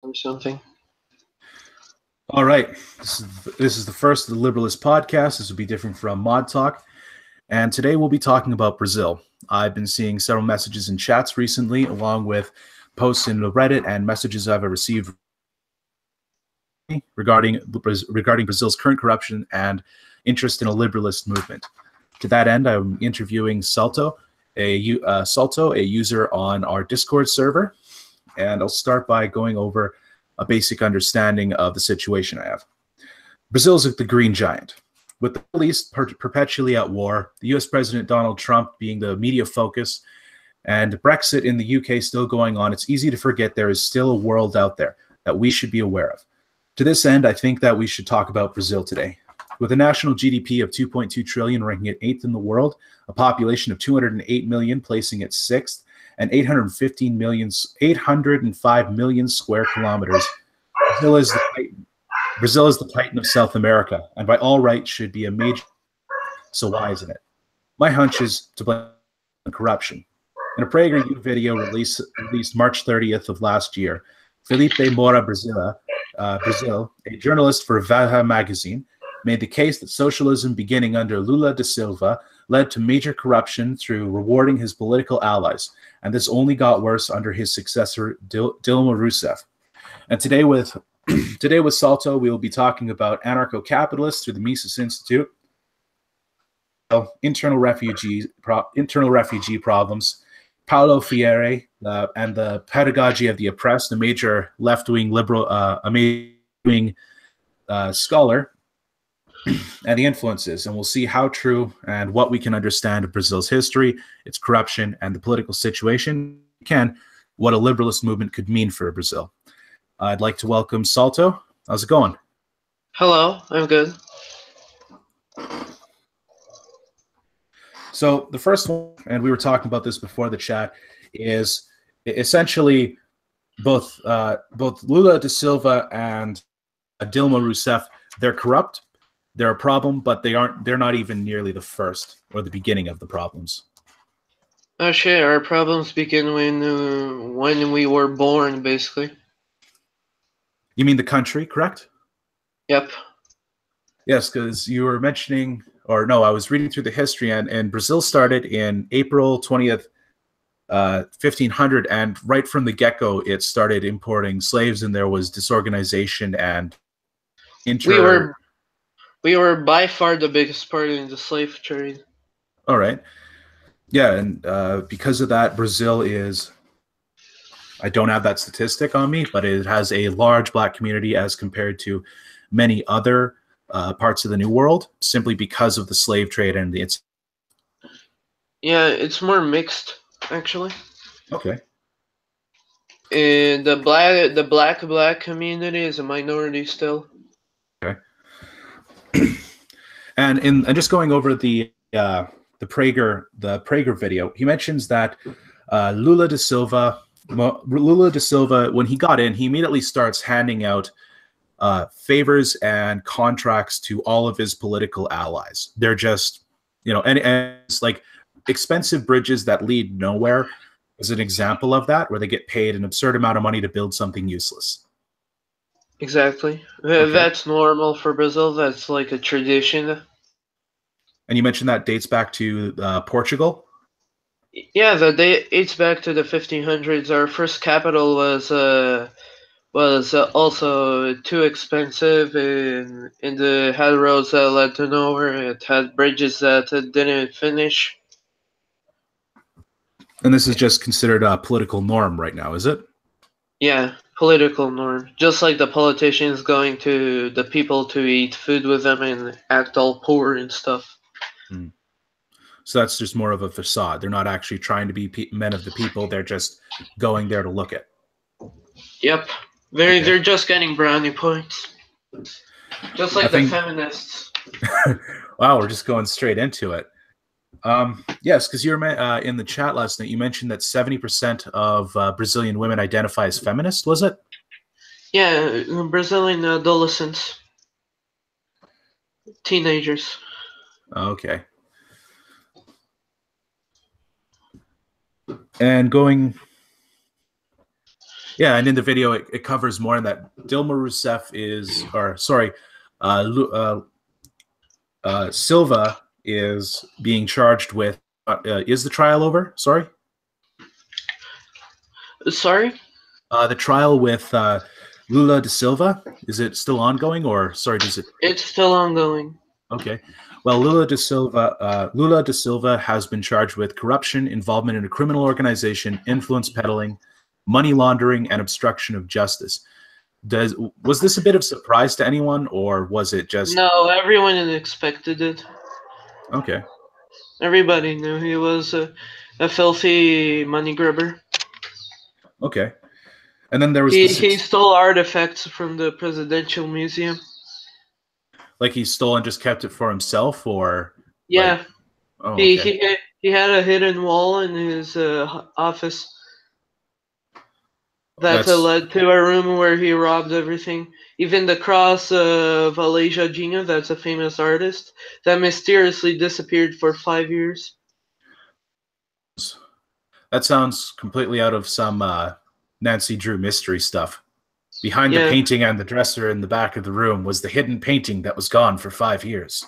or something. All right, this is the first of the Liberalist podcast. This will be different from Mod Talk, and today we'll be talking about Brazil. I've been seeing several messages in chats recently, along with posts in the Reddit and messages I've received regarding Brazil's current corruption and interest in a liberalist movement. To that end, I'm interviewing Salto, a user on our Discord server, and I'll start by going over a basic understanding of the situation I have. Brazil is the green giant. With the Middle East perpetually at war, the US President Donald Trump being the media focus, and Brexit in the UK still going on, it's easy to forget there is still a world out there that we should be aware of. To this end, I think that we should talk about Brazil today. With a national GDP of 2.2 trillion, ranking it 8th in the world, a population of 208 million, placing it 6th, and 805 million square kilometers, Brazil is the Titan of South America, and by all rights should be a major. So why isn't it? My hunch is to blame corruption. In a PragerU video released March 30th of last year, Felipe Moura Brazil, a journalist for Veja magazine, made the case that socialism beginning under Lula da Silva led to major corruption through rewarding his political allies, and this only got worse under his successor, Dilma Rousseff. And today with Salto, we will be talking about anarcho-capitalists through the Mises Institute, internal refugee problems, Paulo Freire, and the pedagogy of the oppressed, a major left-wing liberal, scholar, and the influences, and we'll see how true and what we can understand of Brazil's history, its corruption, and the political situation, what a liberalist movement could mean for Brazil. I'd like to welcome Salto. How's it going? Hello, I'm good. So the first one, and we were talking about this before the chat, is essentially both Lula da Silva and Dilma Rousseff. They're corrupt. They're a problem, but they're not even nearly the first or the beginning of the problems. Actually, our problems begin when we were born, basically. You mean the country, correct? Yep. Yes, because you were mentioning, or no, I was reading through the history, and Brazil started in April 20th, 1500, and right from the get-go, it started importing slaves, and there was disorganization and We were by far the biggest part in the slave trade. All right. Yeah, and because of that, Brazil is, I don't have that statistic on me, but it has a large black community as compared to many other parts of the New World, simply because of the slave trade and its. Yeah, it's more mixed, actually. Okay. And the black community is a minority still. Okay. And just going over the Prager video, he mentions that Lula da Silva, when he got in, he immediately starts handing out favors and contracts to all of his political allies. They're just, and it's like expensive bridges that lead nowhere is an example of that, where they get paid an absurd amount of money to build something useless. Exactly. Okay. That's normal for Brazil. That's like a tradition. And you mentioned that dates back to Portugal? Yeah, that dates back to the 1500s. Our first capital was also too expensive, and it had roads that led to nowhere. It had bridges that didn't finish. And this is just considered a political norm right now, is it? Yeah, political norm. Just like the politicians going to the people to eat food with them and act all poor and stuff. So that's just more of a facade. They're not actually trying to be men of the people. They're just going there to look at. Yep. They're just getting brownie points. Just like the feminists. Wow, we're just going straight into it. Yes, because you were in the chat last night, you mentioned that 70% of Brazilian women identify as feminist, was it? Yeah, Brazilian adolescents. Teenagers. Okay. And going Yeah, and in the video, it covers more in that Dilma Rousseff is, or sorry, Silva is being charged with. Is the trial over? Sorry. Sorry? The trial with Lula da Silva, is it still ongoing, or sorry, does it? It's still ongoing. Okay. Well, Lula da Silva has been charged with corruption, involvement in a criminal organization, influence peddling, money laundering, and obstruction of justice. Was this a bit of surprise to anyone, or was it just No, everyone expected it. okay? Everybody knew he was a filthy money grubber. Okay. And then there was He stole artifacts from the presidential museum. Like he stole and just kept it for himself, or Yeah, like, oh, okay. he had a hidden wall in his office that That's led to a room where he robbed everything. Even the cross of Alesia Gina, that's a famous artist, that mysteriously disappeared for 5 years. that sounds completely out of some Nancy Drew mystery stuff. Behind the Yeah, painting and the dresser in the back of the room was the hidden painting that was gone for 5 years.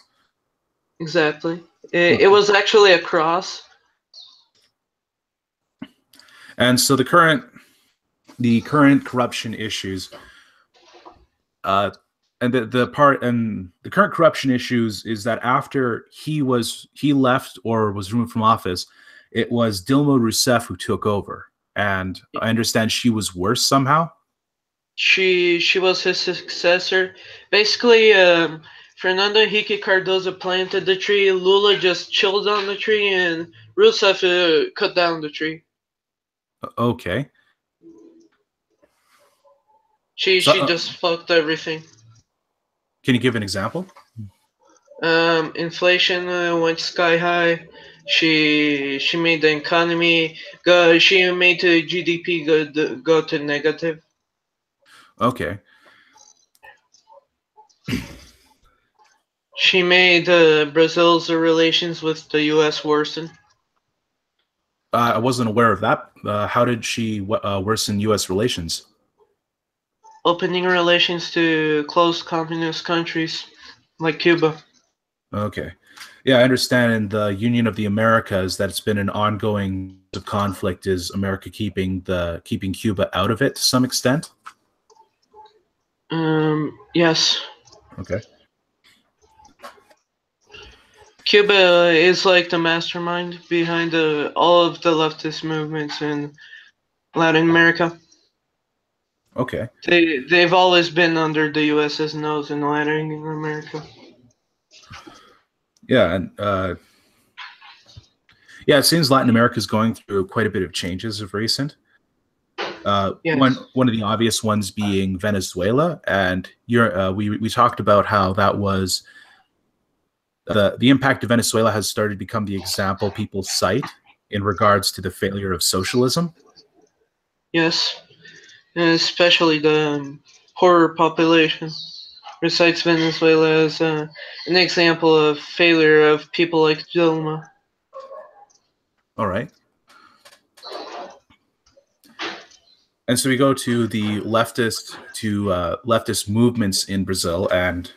exactly. It was actually a cross. And so the current corruption issues, and the current corruption issues is that after he left or was removed from office, it was Dilma Rousseff who took over, and I understand she was worse somehow. She was his successor. Basically, Fernando Henrique Cardoso planted the tree. Lula just chilled on the tree, and Rousseff cut down the tree. Okay. She just fucked everything. Can you give an example? Inflation went sky high. She made the economy go. She made the GDP go to negative. Okay. She made Brazil's relations with the U.S. worsen. I wasn't aware of that. How did she worsen U.S. relations? Opening relations to closed communist countries like Cuba. Okay. Yeah, I understand in the Union of the Americas that it's been an ongoing conflict. Is America keeping Cuba out of it to some extent? Yes. Okay. Cuba is like the mastermind behind all of the leftist movements in Latin America. Okay. They've always been under the U.S.'s nose in Latin America. Yeah, and yeah, it seems Latin America is going through quite a bit of changes of recent. Yes. One of the obvious ones being Venezuela, and we talked about how that was the impact of Venezuela has started to become the example people cite in regards to the failure of socialism. Yes, and especially the poorer population recites Venezuela as an example of failure of people like Dilma. All right. And so we go to the leftist movements in Brazil, and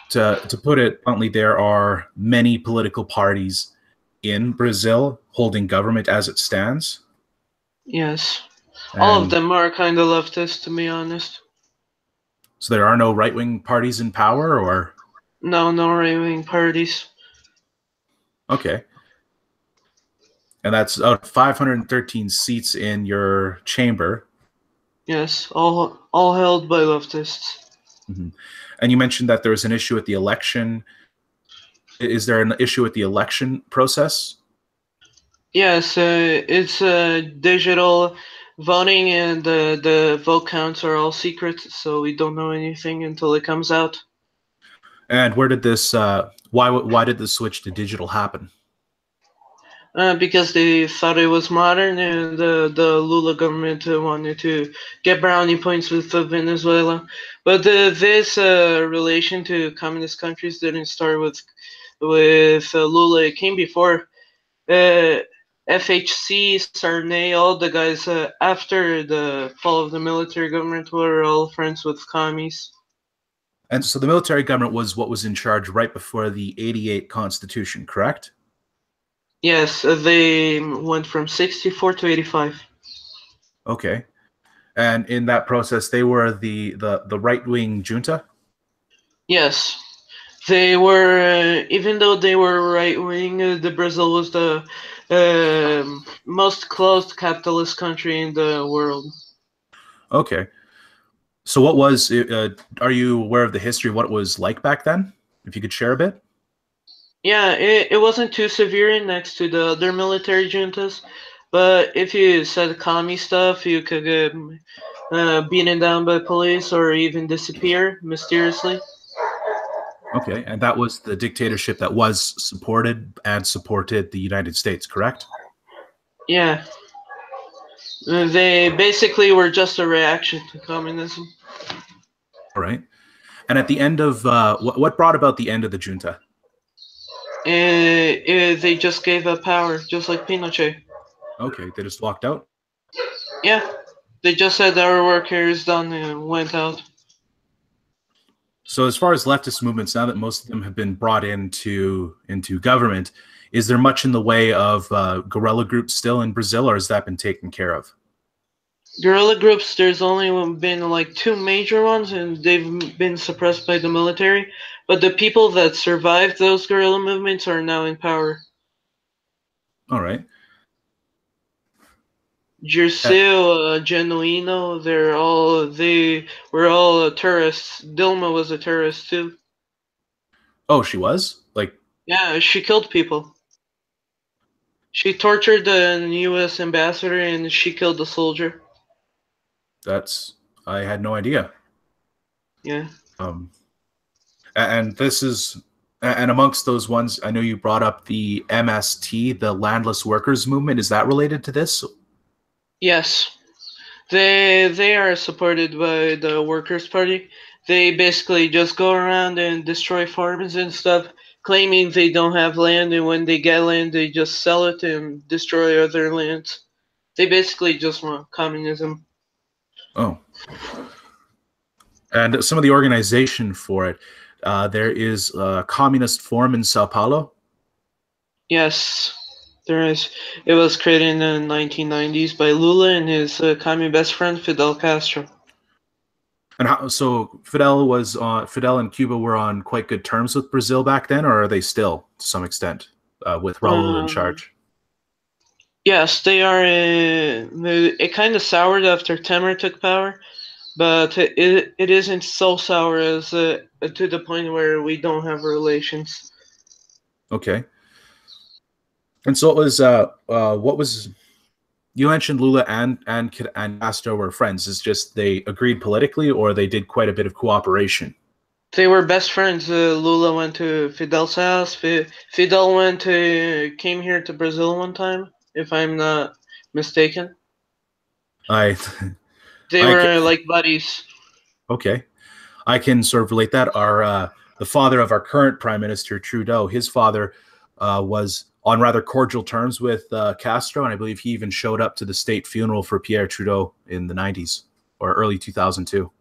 to put it bluntly, there are many political parties in Brazil holding government as it stands. Yes, And all of them are kind of leftist, to be honest. So there are no right-wing parties in power, or no right-wing parties. Okay. And that's out of 513 seats in your chamber. Yes, all held by leftists. Mm-hmm. And you mentioned that there was an issue with the election. Is there an issue with the election process? Yes, it's digital voting, and the vote counts are all secret, so we don't know anything until it comes out. And where did this? Why did this switch to digital happen? Because they thought it was modern, and the Lula government wanted to get brownie points with Venezuela. But this relation to communist countries didn't start with Lula. It came before. FHC, Sarney, all the guys after the fall of the military government were all friends with commies. And so the military government was what was in charge right before the 88 Constitution, correct? Yes, they went from 64 to 85. Okay. And in that process, they were the right-wing junta? Yes, they were, even though they were right-wing, the Brazil was the most closed capitalist country in the world. Okay. So what was, are you aware of the history of what it was like back then? If you could share a bit? Yeah, it wasn't too severe next to the other military juntas, but if you said commie stuff, you could get beaten down by police or even disappear mysteriously. Okay. And that was the dictatorship that was supported the United States, correct? Yeah, they basically were just a reaction to communism. All right. And at the end of, what brought about the end of the junta? They just gave up power, just like Pinochet. Okay. They just walked out? Yeah, they just said our work here is done and went out. So as far as leftist movements, now that most of them have been brought into government, is there much in the way of guerrilla groups still in Brazil, or has that been taken care of? Guerrilla groups, there's only been like two major ones, and they've been suppressed by the military. But the people that survived those guerrilla movements are now in power. All right. Dirceu, Genuino, they were all tourists. Dilma was a tourist too. Oh, she was? Like, Yeah, she killed people. She tortured the U.S. ambassador and she killed the soldier. I had no idea. Yeah. And this is, and amongst those ones, I know you brought up the MST, the Landless Workers Movement. Is that related to this? Yes. They are supported by the Workers' Party. They basically just go around and destroy farms and stuff, claiming they don't have land, and when they get land, they just sell it and destroy other lands. They basically just want communism. Oh. And some of the organization for it, there is a communist forum in Sao Paulo. Yes, there is. It was created in the 1990s by Lula and his commie best friend Fidel Castro. And so Fidel and Cuba were on quite good terms with Brazil back then, or are they still to some extent with Raul in charge? Yes, they are. It kind of soured after Temer took power, but it isn't so sour as to the point where we don't have relations. Okay. And so it was what was, you mentioned Lula and Castro were friends. It's just they agreed politically, or they did quite a bit of cooperation? They were best friends. Lula went to Fidel's house. Fidel came here to Brazil one time, if I'm not mistaken. I They were like buddies. Okay, I can sort of relate that. The father of our current Prime Minister Trudeau, his father was on rather cordial terms with Castro, and I believe he even showed up to the state funeral for Pierre Trudeau in the 90s or early 2002.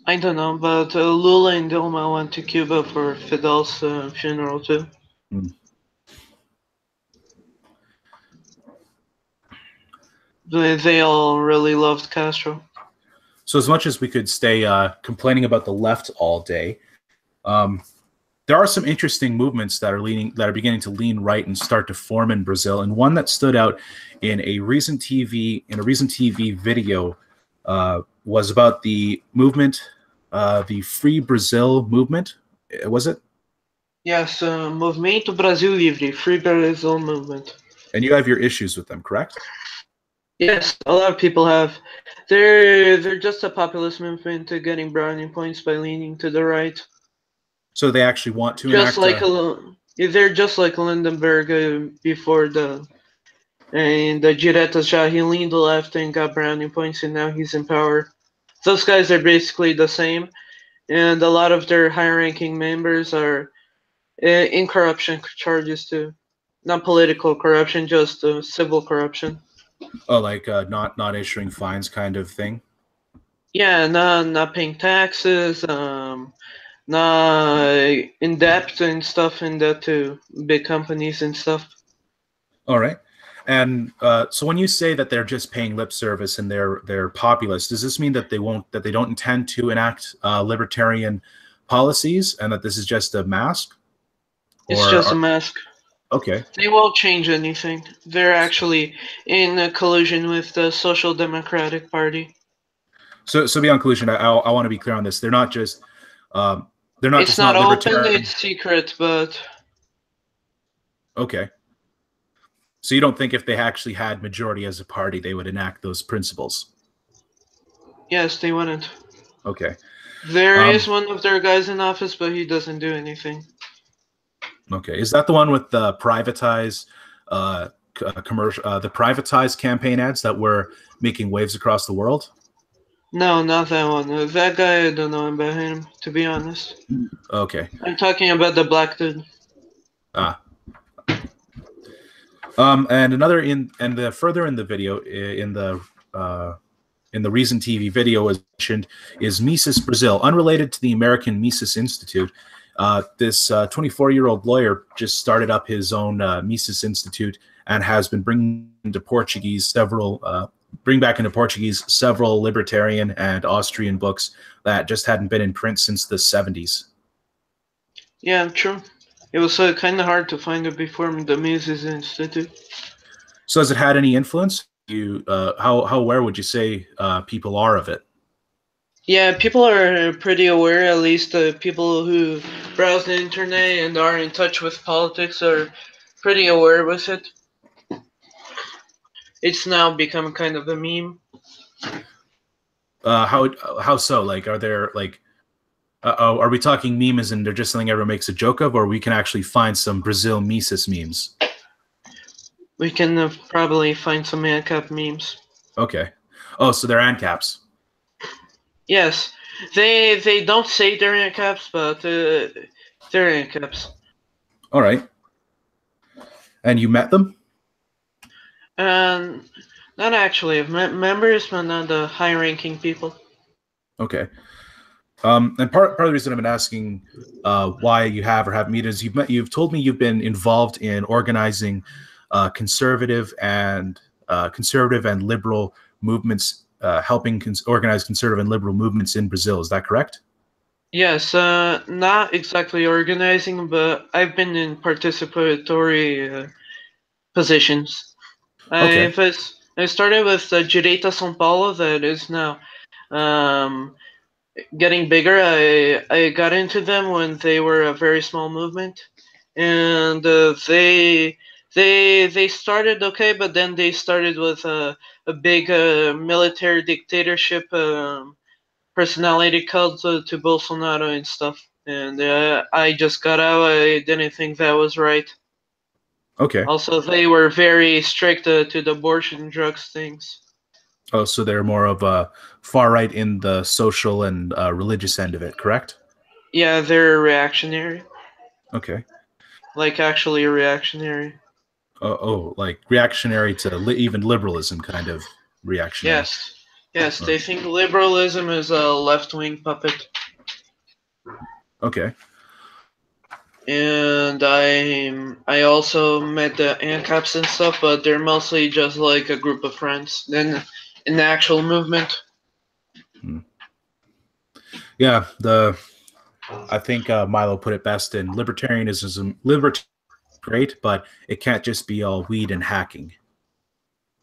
I don't know, but Lula and Dilma went to Cuba for Fidel's funeral too. Mm. They all really loved Castro. So as much as we could stay complaining about the left all day, there are some interesting movements that are beginning to lean right and start to form in Brazil. And one that stood out in a recent TV video was about the movement, the Free Brazil movement. Was it? Yes, Movimento Brasil Livre, Free Brazil movement. And you have your issues with them, correct? Yes, a lot of people have. They're just a populist movement to getting brownie points by leaning to the right. So they actually want to Just enact. They're just like Lindenberg before the Diretas já he leaned left and got brownie points, and now he's in power. Those guys are basically the same, and a lot of their high-ranking members are in corruption charges too. Not political corruption, just civil corruption. Oh, like not issuing fines, kind of thing. Yeah, not paying taxes, not in debt and stuff in that to big companies and stuff. All right. And so when you say that they're just paying lip service and they're populist, does this mean that they don't intend to enact libertarian policies and that this is just a mask? It's Or just a mask. okay. They won't change anything. They're actually in a collusion with the Social Democratic Party. So beyond collusion, I want to be clear on this. They're not It's just not not open, libertarian. it's secret, but Okay. So you don't think if they actually had majority as a party, they would enact those principles? yes, they wouldn't. Okay. There Um, is one of their guys in office, but he doesn't do anything. okay. Is that the one with the privatized commercial, the privatized campaign ads that were making waves across the world? No, not that one. That guy, I don't know about him, to be honest. Okay. I'm talking about the black dude. Ah. And another and the further in the video in the Reason TV video as mentioned is Mises Brazil, unrelated to the American Mises Institute. This 24-year-old lawyer just started up his own Mises Institute and has been bringing back into Portuguese several libertarian and Austrian books that just hadn't been in print since the 70s. Yeah, true. It was kind of hard to find it before the Mises Institute. So has it had any influence? How aware would you say people are of it? Yeah, people are pretty aware, at least people who browse the internet and are in touch with politics are pretty aware with it. It's now become kind of a meme. How so? Like, are there like, are we talking memes and they're just something everyone makes a joke of, or we can actually find some Brazil Mises memes? We can probably find some ANCAP memes. Okay. Oh, so they're ANCAPs. Yes, they don't say they're ANCAPs, but they're ANCAPs. All right. And you met them? And not actually. I've met members, but not the high-ranking people. Okay. And part of the reason I've been asking why you have or haven't met is you've told me you've been involved in organizing conservative and liberal movements, helping organize conservative and liberal movements in Brazil. Is that correct? Yes, not exactly organizing, but I've been in participatory positions. Okay. I started with the Direita São Paulo, that is now um, getting bigger. I got into them when they were a very small movement, and they started okay, but then they started with a big military dictatorship personality cult to Bolsonaro and stuff. And I just got out. I didn't think that was right. Okay. Also, they were very strict to the abortion drugs things. Oh, so they're more of a far right in the social and religious end of it, correct? Yeah, they're reactionary. Okay. Like, actually reactionary. Like reactionary to even liberalism, kind of reactionary. Yes. Yes, Oh, they think liberalism is a left-wing puppet. okay. And I also met the ANCAPs and stuff, but they're mostly just like a group of friends than an actual movement. Yeah, I think Milo put it best in libertarianism. Great, but it can't just be all weed and hacking.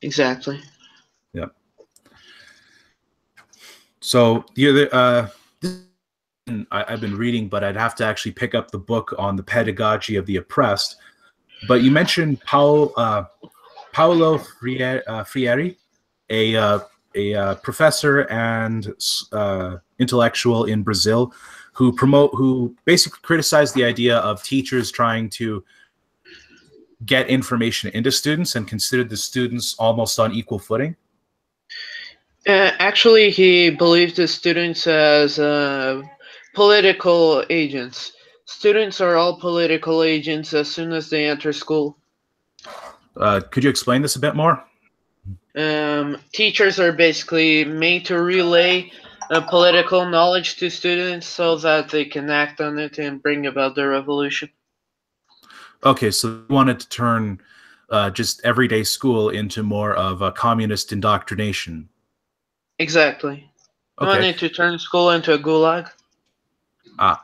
Exactly. Yep. So I've been reading, but I'd have to actually pick up the book on the pedagogy of the oppressed. But you mentioned Paulo Freire, a professor and intellectual in Brazil, who basically criticized the idea of teachers trying to get information into students and considered the students almost on equal footing. Actually, he believed the students as political agents. Students are all political agents as soon as they enter school. Could you explain this a bit more? Teachers are basically made to relay political knowledge to students so that they can act on it and bring about the revolution. Okay, so you wanted to turn just everyday school into more of a communist indoctrination. Exactly. You Okay. wanted to turn school into a gulag? Ah,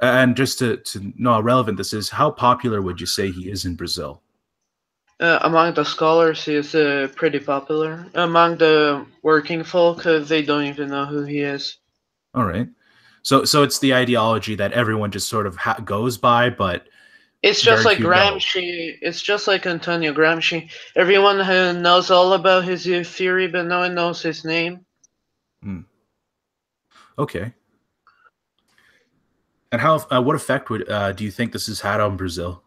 and just to know how relevant this is, how popular would you say he is in Brazil? Among the scholars, he is pretty popular. Among the working folk, they don't even know who he is. All right. So it's the ideology that everyone just sort of goes by, but It's just very like few know. Gramsci. It's just like Antonio Gramsci. Everyone knows all about his theory, but no one knows his name. Hmm. Okay. And how? What effect would do you think this has had on Brazil?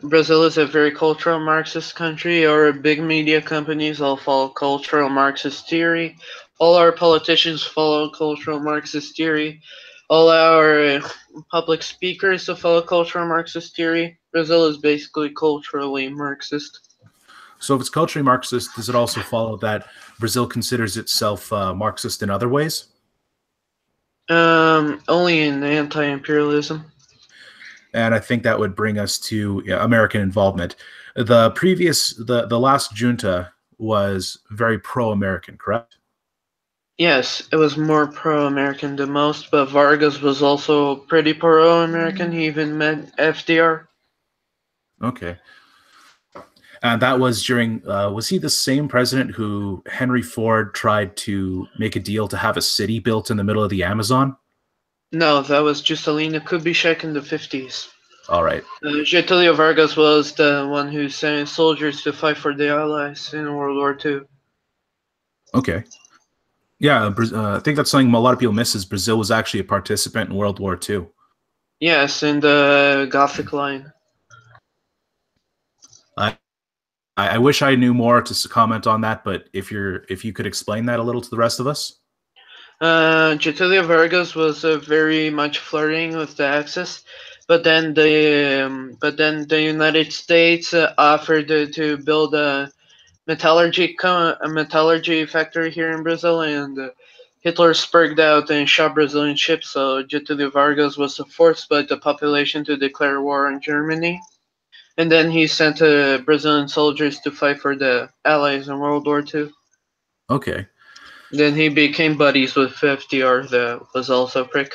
Brazil is a very cultural Marxist country. Our big media companies all follow cultural Marxist theory. All our politicians follow cultural Marxist theory. All our public speakers follow cultural Marxist theory. Brazil is basically culturally Marxist. So if it's culturally Marxist, does it also follow that Brazil considers itself Marxist in other ways? Only in anti-imperialism. And I think that would bring us to American involvement. The last junta was very pro-American, correct? Yes, it was more pro-American than most, but Vargas was also pretty pro-American. He even met FDR. Okay. And that was during, was he the same president who Henry Ford tried to make a deal to have a city built in the middle of the Amazon? No, that was Juscelino Kubitschek in the 50s. All right. Getulio Vargas was the one who sent soldiers to fight for the Allies in World War II. Okay. Yeah, I think that's something a lot of people miss is Brazil was actually a participant in World War II. Yes, in the Gothic Line. I, I wish I knew more to comment on that, but if you could explain that a little to the rest of us. Getulio Vargas was very much flirting with the Axis, but then the United States offered to build a metallurgy factory here in Brazil, and Hitler spurred out and shot Brazilian ships. So Getulio Vargas was forced by the population to declare war on Germany, and then he sent Brazilian soldiers to fight for the Allies in World War II. Okay. Then he became buddies with FDR, that was also a prick.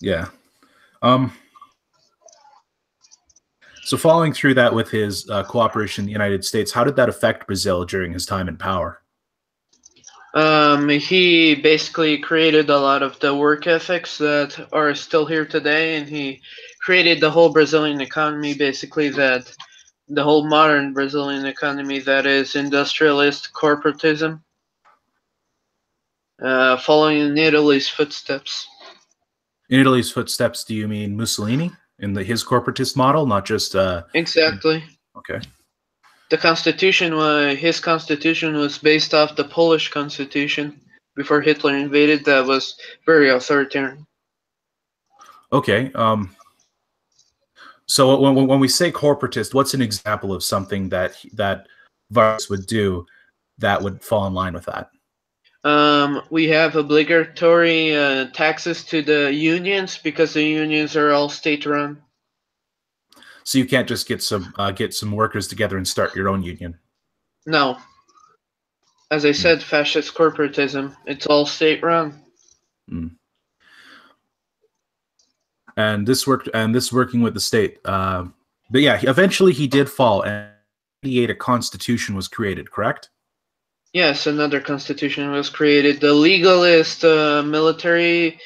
Yeah. Um. So following through that with his cooperation in the United States, how did that affect Brazil during his time in power? He basically created a lot of the work ethics that are still here today, and he created the whole Brazilian economy, basically that the whole modern Brazilian economy that is industrialist corporatism, following in Italy's footsteps. In Italy's footsteps, do you mean Mussolini in his corporatist model, not just? Exactly. Okay. The his constitution was based off the Polish constitution before Hitler invaded. That was very authoritarian. Okay. So when we say corporatist, what's an example of something that Vargas would do that would fall in line with that? We have obligatory taxes to the unions because the unions are all state-run. So you can't just get some workers together and start your own union. No, as I said, fascist corporatism. It's all state-run. Mm. And this working with the state. But yeah, eventually he did fall, and a constitution was created. Correct? Yes, another constitution was created. The legalist military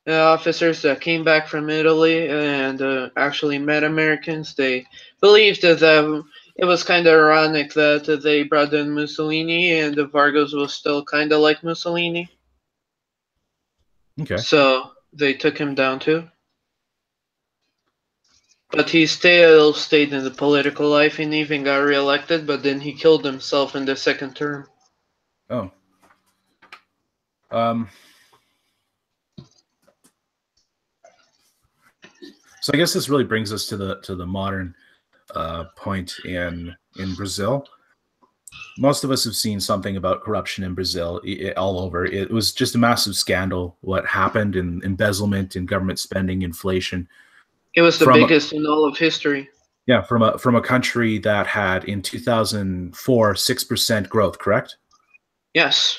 officers that came back from Italy and actually met Americans, they believed that it was kind of ironic that they brought in Mussolini and Vargas was still kind of like Mussolini. Okay. So they took him down too. But he still stayed in the political life and even got reelected, but then he killed himself in the second term. Oh. Um. So I guess this really brings us to the modern point in Brazil. Most of us have seen something about corruption in Brazil all over. It was just a massive scandal what happened in embezzlement in government spending, inflation. It was the biggest in all of history. Yeah, from a country that had in 2004 6% growth, correct? Yes.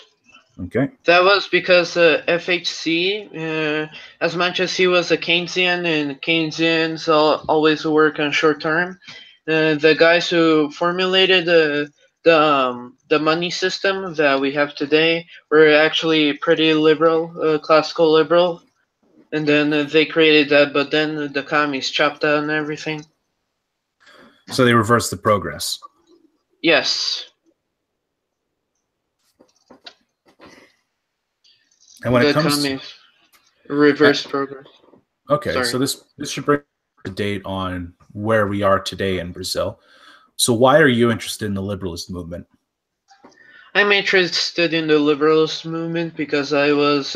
Okay. That was because FHC, as much as he was a Keynesian, and Keynesians always work on short term, the guys who formulated the money system that we have today were actually pretty liberal, classical liberal, and then they created that, but then the commies chopped down everything. So they reversed the progress. Yes. And when it comes to reverse progress. Okay, Sorry. so this should bring a date on where we are today in Brazil. So why are you interested in the liberalist movement? I'm interested in the liberalist movement because I was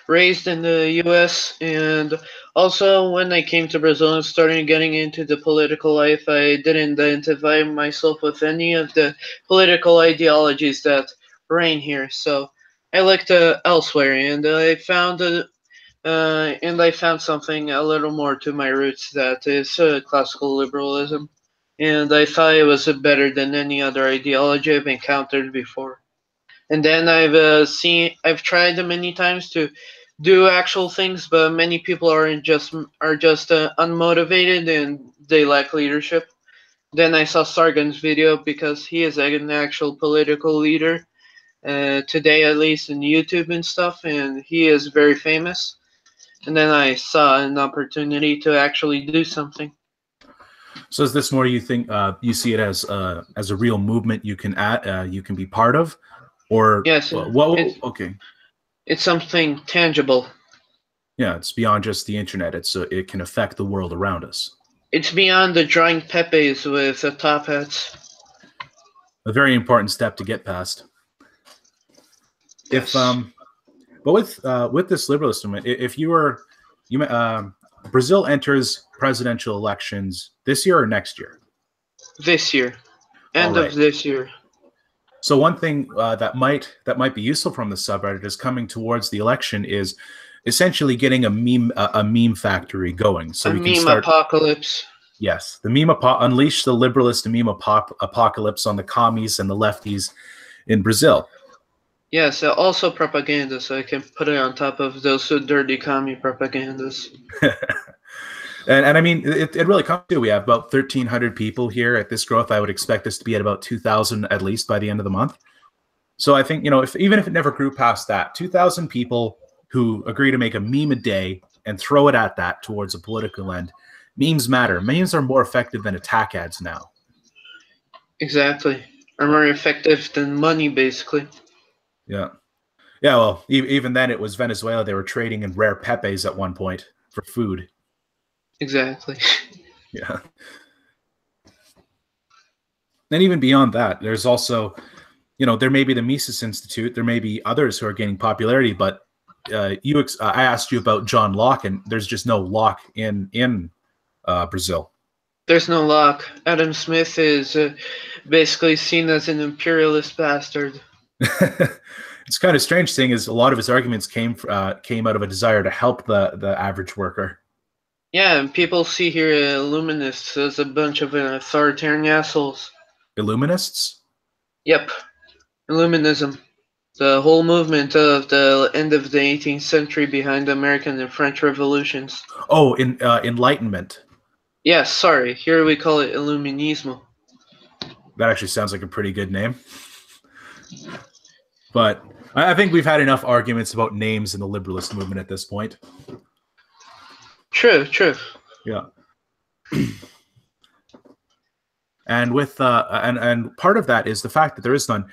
raised in the U.S. and also when I came to Brazil and started getting into the political life, I didn't identify myself with any of the political ideologies that reign here. So I looked elsewhere, and I found something a little more to my roots that is classical liberalism, and I thought it was better than any other ideology I've encountered before. And then I've tried many times to do actual things, but many people are just unmotivated and they lack leadership. Then I saw Sargon's video because he is an actual political leader today, at least in YouTube and stuff, and he is very famous. And then I saw an opportunity to actually do something. So is this more you think you see it as a real movement you can be part of, or yes? Okay, it's something tangible. Yeah, it's beyond just the internet. It can affect the world around us. It's beyond the drawing pepes with top hats. A very important step to get past. Yes. But with this liberalist movement, if Brazil enters presidential elections this year or next year? This year, end of this year. So one thing that might be useful from the subreddit is coming towards the election is essentially getting a meme factory going. So we can start apocalypse. Yes, the unleash the liberalist meme apocalypse on the commies and the lefties in Brazil. Yes, also propaganda, so I can put it on top of those dirty commie propagandas. And I mean, it really comes to, we have about 1,300 people here at this growth. I would expect us to be at about 2,000 at least by the end of the month. So I think, even if it never grew past that, 2,000 people who agree to make a meme a day and throw it at that towards a political end. Memes matter. Memes are more effective than attack ads now. Exactly. Are more effective than money, basically. Yeah. Yeah, well, even then it was Venezuela. They were trading in rare pepes at one point for food. Exactly. Yeah. And even beyond that, there's also, there may be the Mises Institute. There may be others who are gaining popularity, but I asked you about John Locke, and there's just no Locke in Brazil. There's no Locke. Adam Smith is basically seen as an imperialist bastard. It's kind of strange, seeing as a lot of his arguments came out of a desire to help the average worker. Yeah, and people see here Illuminists as a bunch of authoritarian assholes. Illuminists? Yep. Illuminism. The whole movement of the end of the 18th century behind the American and French revolutions. Oh, Enlightenment. Yes, sorry. Here we call it Illuminismo. That actually sounds like a pretty good name. But I think we've had enough arguments about names in the liberalist movement at this point. True. Yeah. And with and part of that is the fact that there is none.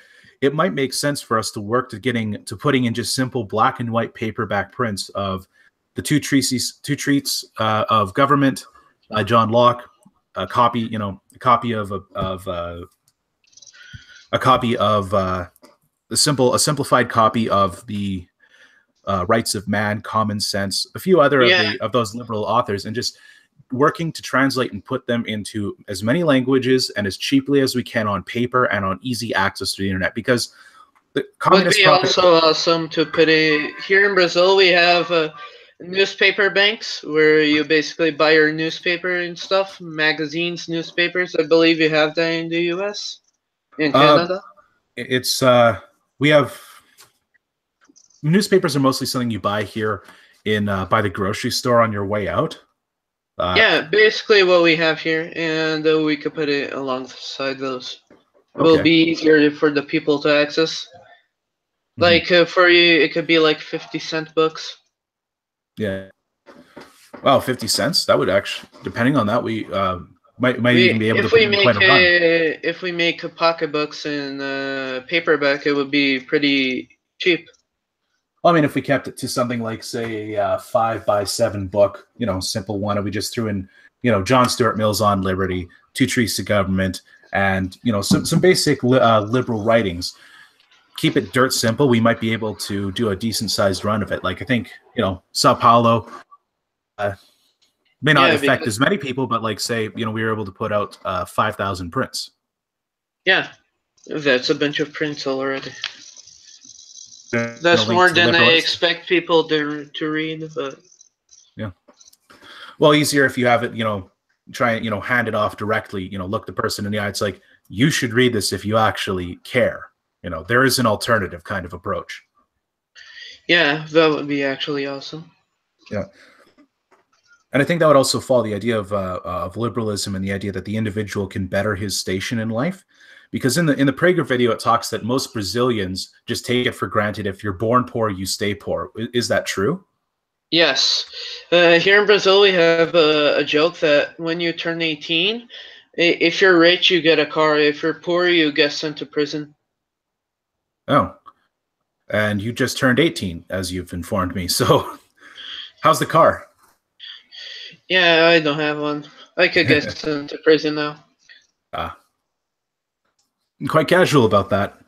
It might make sense for us to work to putting in just simple black and white paperback prints of the two treats of government by John Locke, a copy of a simplified copy of the Rights of Man, Common Sense, a few other of those liberal authors, and just working to translate and put them into as many languages and as cheaply as we can on paper and on easy access to the internet, because the Would communist be propaganda. also awesome to put it here in Brazil. We have newspaper banks where you basically buy your newspaper and stuff, magazines, newspapers. I believe you have that in the U.S. in Canada. It's we have newspapers are mostly something you buy here in by the grocery store on your way out. Yeah, basically what we have here, and we could put it alongside those. It will Okay. be easier for the people to access. Like for you, it could be like 50-cent books. Yeah. Wow, 50 cents. That would actually, depending on that, we might even be able to put in quite a run. If we make pocketbooks in paperback, it would be pretty cheap. Well, I mean, if we kept it to something like, say, a 5x7 book, simple one, and we just threw in, John Stuart Mill's On Liberty, Two Trees to Government, and some basic liberal writings. Keep it dirt simple. We might be able to do a decent sized run of it. Like I think Sao Paulo may not affect as many people, but like say we were able to put out 5,000 prints. Yeah, that's a bunch of prints already. That's more than I expect people to read, but yeah. Well, easier if you have it, try and hand it off directly. Look the person in the eye. It's like, you should read this if you actually care. There is an alternative kind of approach. Yeah, that would be actually awesome. Yeah. And I think that would also fall the idea of liberalism and the idea that the individual can better his station in life. Because in the Prager video, it talks that most Brazilians just take it for granted. If you're born poor, you stay poor. Is that true? Yes. Here in Brazil, we have a joke that when you turn 18, if you're rich, you get a car. If you're poor, you get sent to prison. Oh. And you just turned 18, as you've informed me. So how's the car? Yeah, I don't have one. I could get sent to prison now. Quite casual about that.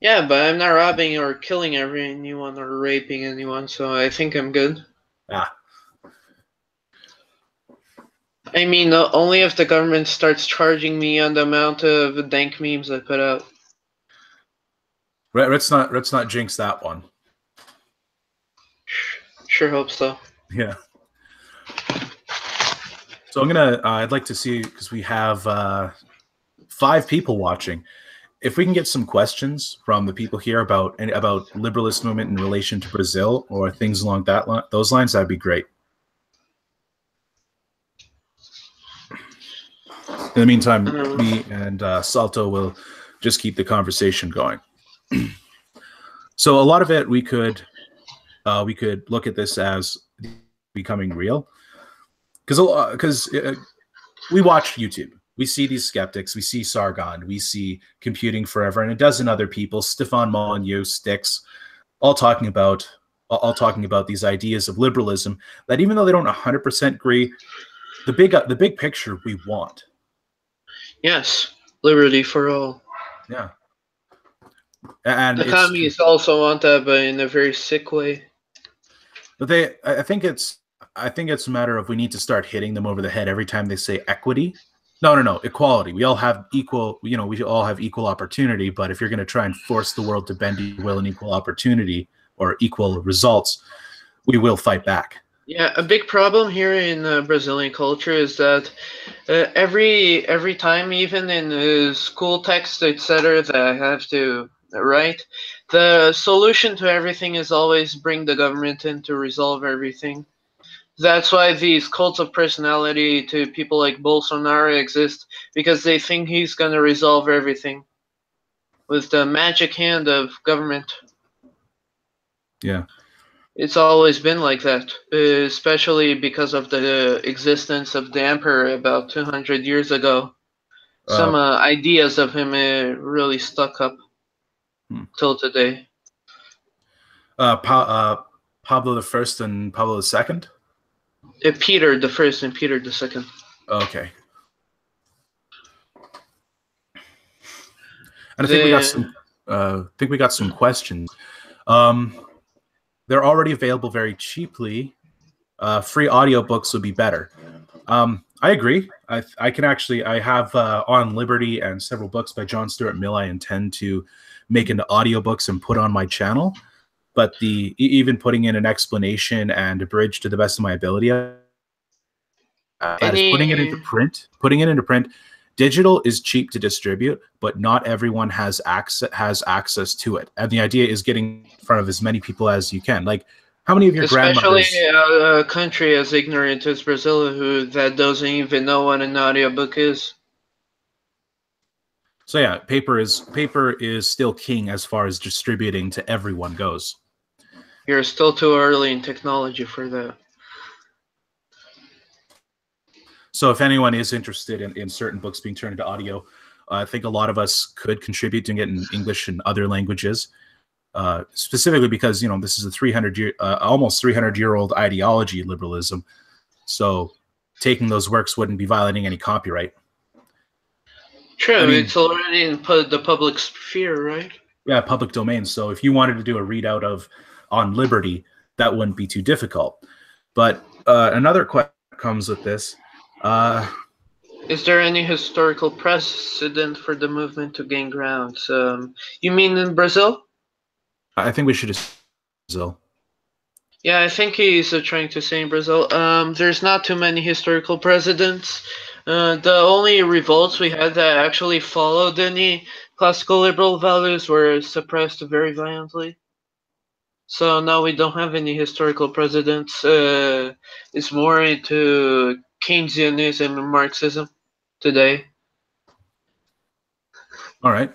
Yeah, but I'm not robbing or killing anyone or raping anyone, so I think I'm good. I mean, only if the government starts charging me on the amount of dank memes I put out. Right, let's not jinx that one. Sure hope so. Yeah. So I'd like to see, because we have 5 people watching, if we can get some questions from the people here about liberalist movement in relation to Brazil or things along those lines, that'd be great. In the meantime, me and Salto will just keep the conversation going. So a lot of it we could look at this as becoming real, because we watch YouTube. We see these skeptics, we see Sargon, we see Computing Forever, and a dozen other people, Stefan Molyneux, Styx, all talking about these ideas of liberalism that, even though they don't 100% agree, the big picture we want. Yes, liberty for all. Yeah. And the communists also want that, but in a very sick way. But I think it's a matter of, we need to start hitting them over the head every time they say equity. No, equality. We all have equal, we all have equal opportunity, but if you're going to try and force the world to bend to your will and equal opportunity or equal results, we will fight back. Yeah, a big problem here in Brazilian culture is that every time, even in school text, etc., that I have to write, the solution to everything is always bring the government in to resolve everything. That's why these cults of personality to people like Bolsonaro exist, because they think he's going to resolve everything with the magic hand of government. Yeah. It's always been like that, especially because of the existence of the emperor about 200 years ago. Some ideas of him really stuck up till today. Pablo I and Pablo II? Peter the First and Peter the Second. Okay. And I think we got some questions. They're already available very cheaply free audiobooks would be better. I agree. I can actually, I have On Liberty and several books by John Stuart Mill I intend to make into audiobooks and put on my channel. But even putting in an explanation and a bridge to the best of my ability, that is putting it into print. Putting it into print. Digital is cheap to distribute, but not everyone has access to it. And the idea is getting in front of as many people as you can. Like, how many of your Especially grandmothers? a country as ignorant as Brazil, that doesn't even know what an audiobook is. So yeah, paper is still king as far as distributing to everyone goes. You're still too early in technology for that. So if anyone is interested in certain books being turned into audio, I think a lot of us could contribute to it in English and other languages. Specifically because this is a almost 300-year-old ideology, liberalism. So taking those works wouldn't be violating any copyright. True, I mean, it's already in the public sphere, right? Yeah, public domain. So if you wanted to do a readout of On Liberty, that wouldn't be too difficult. But another question comes with this. Is there any historical precedent for the movement to gain ground? You mean in Brazil? I think we should Brazil. Yeah, I think he's trying to say in Brazil. There's not too many historical precedents. The only revolts we had that actually followed any classical liberal values were suppressed very violently. So now we don't have any historical precedents. It's more into Keynesianism and Marxism today. All right.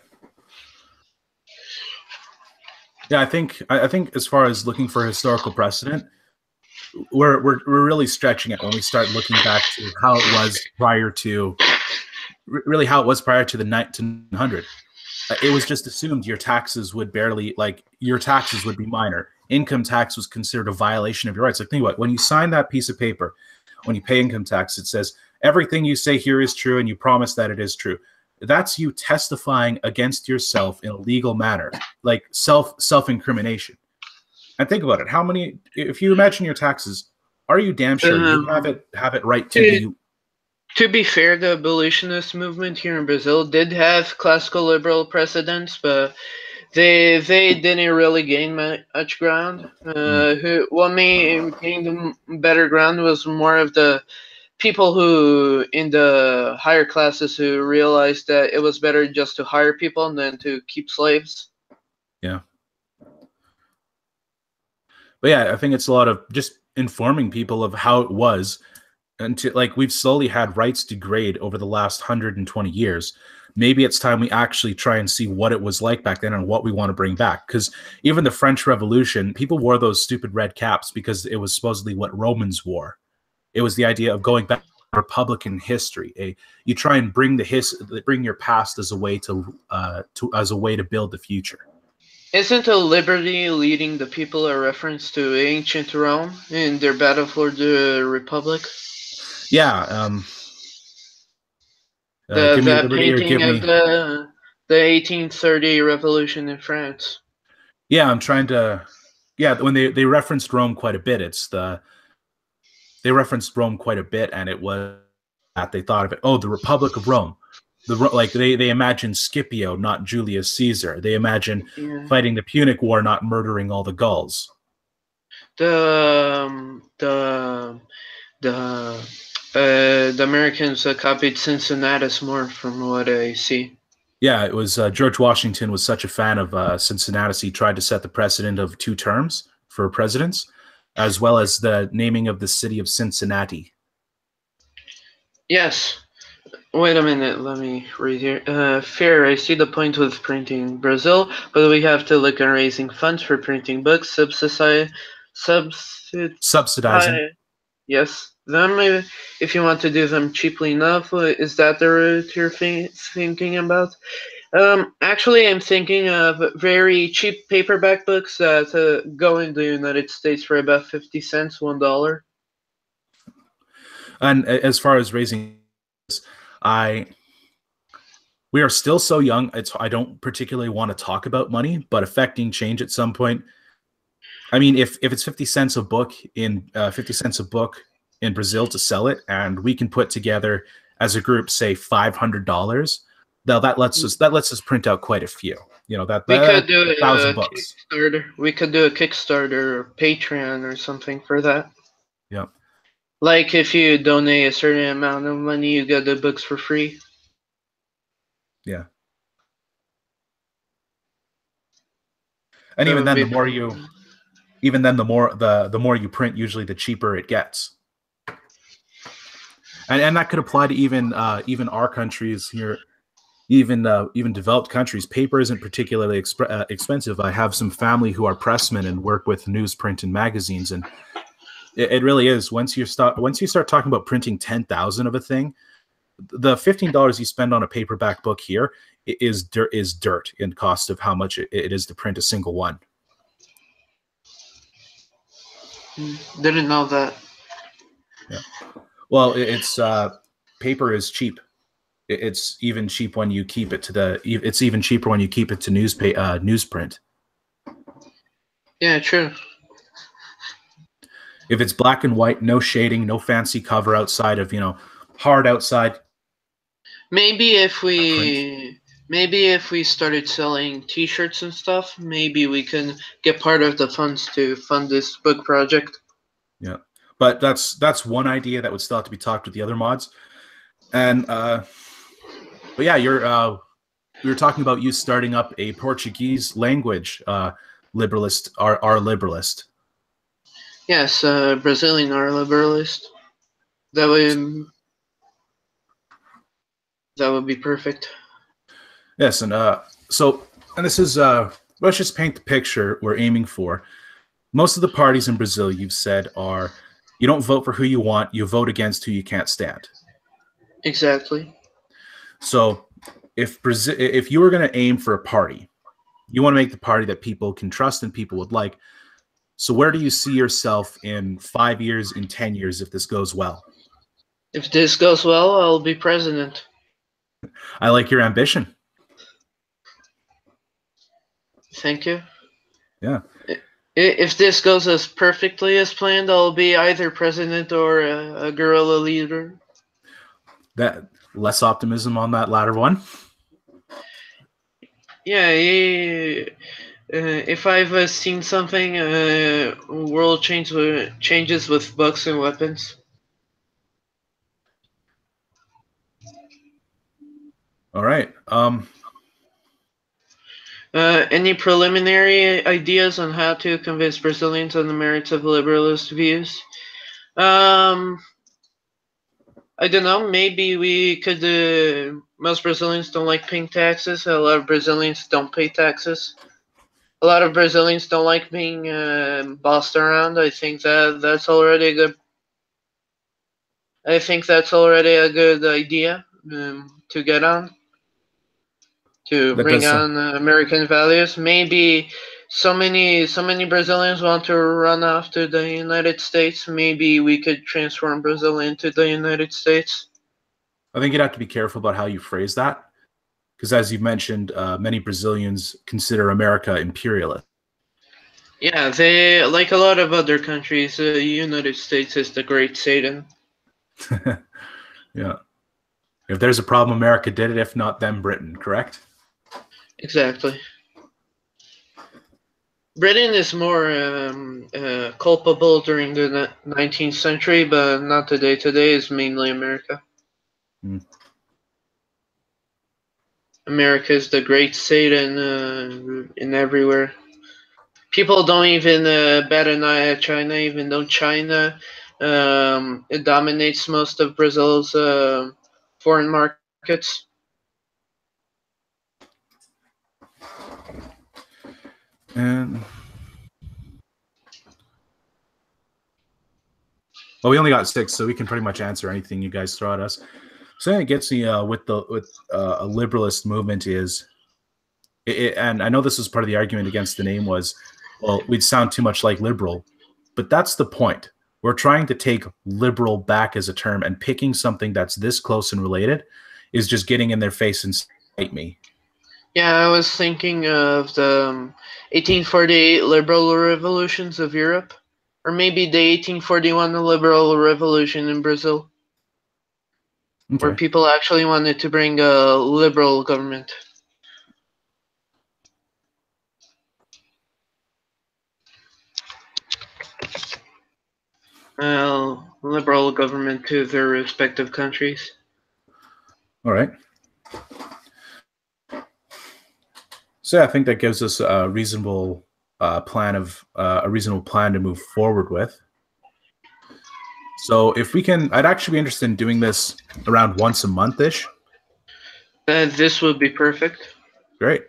Yeah, I think as far as looking for historical precedent, we're really stretching it when we start looking back to how it was prior to the 1900. It was just assumed your taxes would be minor. Income tax was considered a violation of your rights. Like, think about it. When you sign that piece of paper, when you pay income tax, it says everything you say here is true and you promise that it is true. That's you testifying against yourself in a legal manner, like self-incrimination. And think about it. If you imagine your taxes, are you damn sure you have it right to be? To be fair, the abolitionist movement here in Brazil did have classical liberal precedents, but they didn't really gain much ground. What made gain better ground was more of the people who in the higher classes who realized that it was better just to hire people than to keep slaves. Yeah. But yeah, I think it's a lot of just informing people of how it was. And we've slowly had rights degrade over the last 120 years. Maybe it's time we actually try and see what it was like back then and what we want to bring back. Because even the French Revolution, people wore those stupid red caps because it was supposedly what Romans wore. It was the idea of going back to Republican history. You try and bring your past as a way to build the future. Isn't a liberty leading the people a reference to ancient Rome in their battle for the Republic? Yeah. Give me liberty or give me the 1830 revolution in France. Yeah, I'm trying to. Yeah, when they referenced Rome quite a bit, they referenced Rome quite a bit, and it was that they thought of it. Oh, the Republic of Rome. They imagine Scipio, not Julius Caesar. They imagine fighting the Punic War, not murdering all the Gauls. The Americans copied Cincinnatus more, from what I see. Yeah, it was George Washington was such a fan of Cincinnatus, he tried to set the precedent of 2 terms for presidents, as well as the naming of the city of Cincinnati. Yes. Wait a minute, let me read here. Fair, I see the point with printing Brazil, but we have to look at raising funds for printing books, subsidizing. Yes, them if you want to do them cheaply enough. Is that the route you're thinking about? Actually, I'm thinking of very cheap paperback books that go in the United States for about 50 cents, $1. And as far as raising, we are still so young. I don't particularly want to talk about money, but affecting change at some point. I mean, if it's 50 cents a book in 50 cents a book in Brazil to sell it, and we can put together as a group, say $500, now that lets us print out quite a few. You know, We could that's do a thousand a books. Kickstarter. We could do a Kickstarter or Patreon or something for that. Yeah. Like if you donate a certain amount of money, you get the books for free. Yeah. And That even would then, be the more you print, usually the cheaper it gets. And that could apply to even our countries here, even developed countries. Paper isn't particularly expensive. I have some family who are pressmen and work with newsprint and magazines, and it really is. Once you start talking about printing 10,000 of a thing, the $15 you spend on a paperback book here is dirt in cost of how much it is to print a single one. Didn't know that. Yeah. Well, it's paper is cheap. It's even cheap when you keep it to it's even cheaper when you keep it to newsprint. Yeah, true. If it's black and white, no shading, no fancy cover outside of, hard outside. Maybe if we started selling T-shirts and stuff, maybe we can get part of the funds to fund this book project. Yeah, but that's one idea that would still have to be talked with the other mods. And but yeah, we were talking about you starting up a Portuguese language liberalist, our liberalist. Yes, Brazilian are liberalist. That would be perfect. Yes, and this is let's just paint the picture we're aiming for. Most of the parties in Brazil, you've said, are you don't vote for who you want, you vote against who you can't stand. Exactly. So if you were going to aim for a party, you want to make the party that people can trust and people would like. So where do you see yourself in 5 years, in 10 years, if this goes well? If this goes well, I'll be president. I like your ambition. Thank you. Yeah. If this goes as perfectly as planned, I'll be either president or a guerrilla leader. That less optimism on that latter one. Yeah, if I've seen something, world changes with books and weapons. All right. Any preliminary ideas on how to convince Brazilians on the merits of liberalist views? I don't know. Maybe we could. Most Brazilians don't like paying taxes. A lot of Brazilians don't pay taxes. A lot of Brazilians don't like being bossed around. I think that's already a good. I think that's already a good idea to get on. To That bring does on American values. Maybe so many Brazilians want to run off to the United States. Maybe we could transform Brazil into the United States. I think you'd have to be careful about how you phrase that, because as you mentioned, many Brazilians consider America imperialist. Yeah, they like a lot of other countries. The United States is the great Satan. Yeah. If there's a problem, America did it. If not, then Britain. Correct? Exactly. Britain is more culpable during the 19th century, but not today. Today is mainly America. America is the great Satan in everywhere. People don't even bat an eye at China, even though China it dominates most of Brazil's foreign markets. And well, we only got 6, so we can pretty much answer anything you guys throw at us. So it gets me with a liberalist movement is, and I know this was part of the argument against the name was, well, we'd sound too much like liberal, but that's the point. We're trying to take liberal back as a term, and picking something that's this close and related is just getting in their face and fight me. Yeah, I was thinking of the 1848 liberal revolutions of Europe, or maybe the 1841 liberal revolution in Brazil, where Okay. people actually wanted to bring a liberal government. Liberal government to their respective countries. All right. So yeah, I think that gives us a reasonable plan to move forward with. So if we can, I'd actually be interested in doing this around once a month-ish. This would be perfect. Great.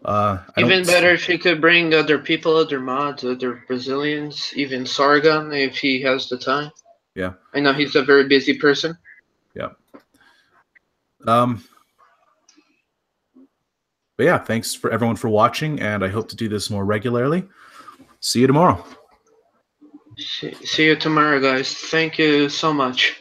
I Even don't. better if he could bring other people, other mods, other Brazilians, even Sargon if he has the time. Yeah. I know he's a very busy person. Yeah. Um. But yeah, thanks for everyone for watching, and I hope to do this more regularly. See you tomorrow. See you tomorrow, guys. Thank you so much.